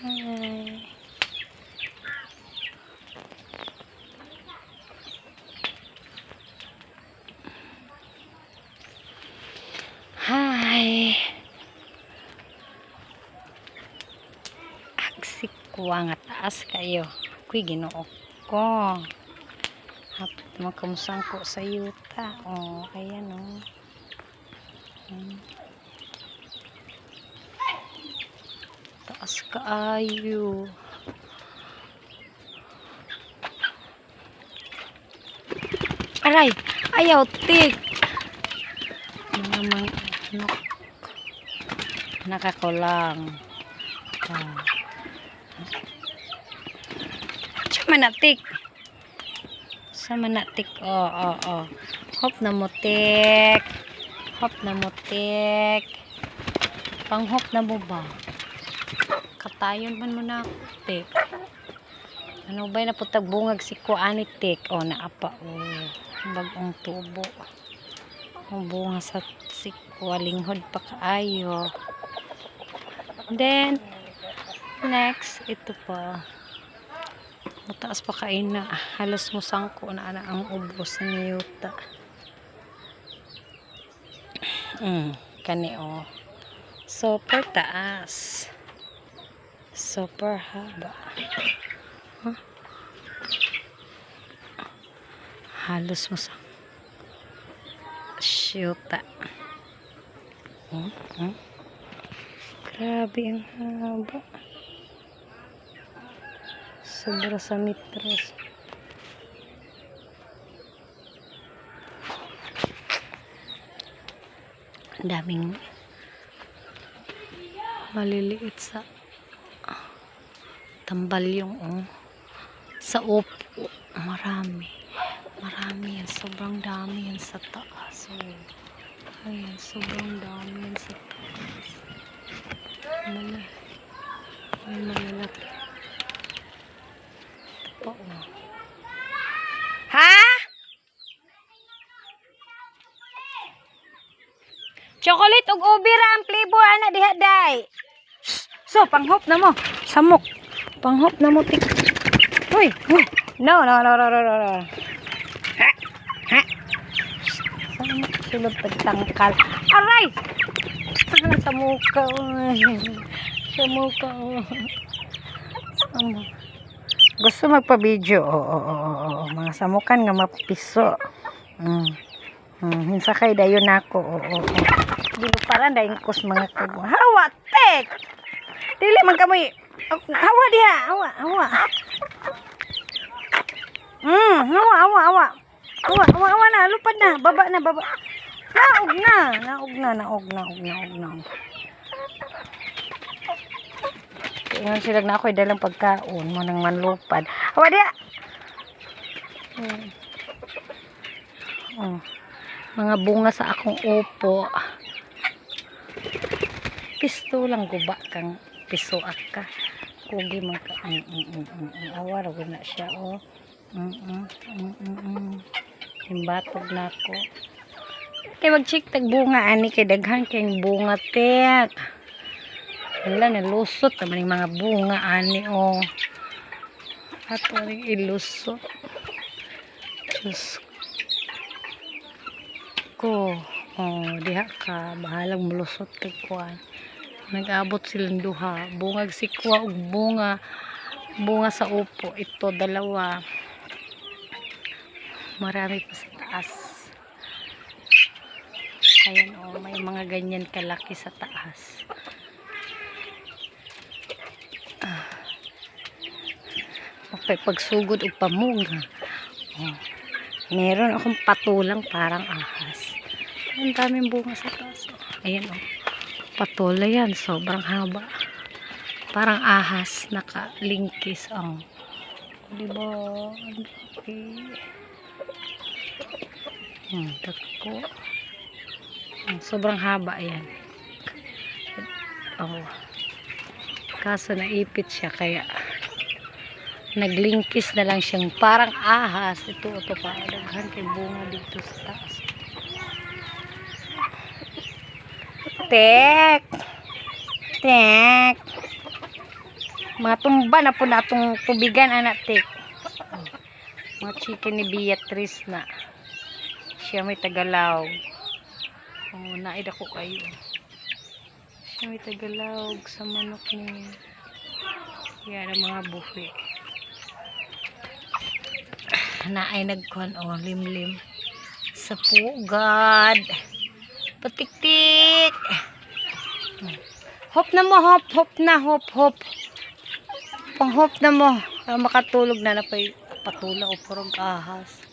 Hi. Hi. Aksik ko nga taas kayo. Ako'y Ginoo ko. Hapit naman kamusang ko sa yuta. Oh, ayan oh. Taas kaayo. Aray, ayaw tik. Mga nakakulang. Oh. Manatik. Sa manatik. Oh. Hop na mutik. Hop na mutik. Pang-hop na mo ba? Katayon man mo na tik. Ano ba na putag bungag si kuani tik? Oh, naapa. Oh, bagong tubo. Oh, bunga sa si kualinghod pa kaayo. Then, next, ito pa. Mataas pa kain na. Halos mo sangko na ang ubos sa niyuta. Kani o. Super taas. Super haba. Huh? Halos mo sangko. Siyuta. Grabe ang haba. Sobra sa metros. Ang daming maliliit sa tambalyong sa upo. Marami yan. Sobrang dami yan sa taas. Ayan, sobrang dami yan sa taas. Malalaki. Ha? Chocolate ug ubi ra ang flavor ana diha day. So panghop na mo. Samok. Panghop na mo tik. Uy. No. Ha. Samok sulod pagtangkal. Aray. Sa muka. Sa muka. Samok. Gusto magpa-video. Mga samukan nga mapiso. Hinsa kay dayon nako. Giluparan dayon kos mga kagwa. Hawa tek. Dili man kamoy. Hawa diha. Hawa. Hawa na lupad na. Baba na. Naog na. Ingon sila na ako'y dalang pagkaon mo nang manlupad. Hawa diha. Mga bunga sa akong upo. Pisto lang guba kang piso aka. Kugi man ka. Awar ko na siya Himbatog na ako. Kay mag-check tag bunga ani kay daghan kay bunga tek. Wala nalusot naman yung mga bunga ani ato ring ilusot. Diyos ko. Diha ka bahalang mulusot kay kuan. Nag-abot silang duha. Bungag sikwa ug bunga sa upo. Ito dalawa. Marami pa sa taas. Ayan may mga ganyan kalaki sa taas. Pagsugod ug pamunga. Meron akong patulang parang ahas. Ang daming bunga sa taas. Ayan patula yan. Sobrang haba. Parang ahas. Nakalingkis diba? Okay. Dako. Sobrang haba yan. Kaso naipit siya kaya naglingkis na lang siyang parang ahas. Ito pa. Daghan kay bunga dito sa taas. Tek. Mga tumba na po na itong tubigan anak tik. Mga chicken ni Beatrice na. Siya may Tagalog. Oh, naid ako kayo. Siya may Tagalog sa manok niya. Yan ang mga buffet. Na ay nagkuhan o limlim sa pugad. Patik-tik. Hop na mo, hop, hop na, hop, hop. Pang hop na mo. Makatulog na na patula o purong ahas.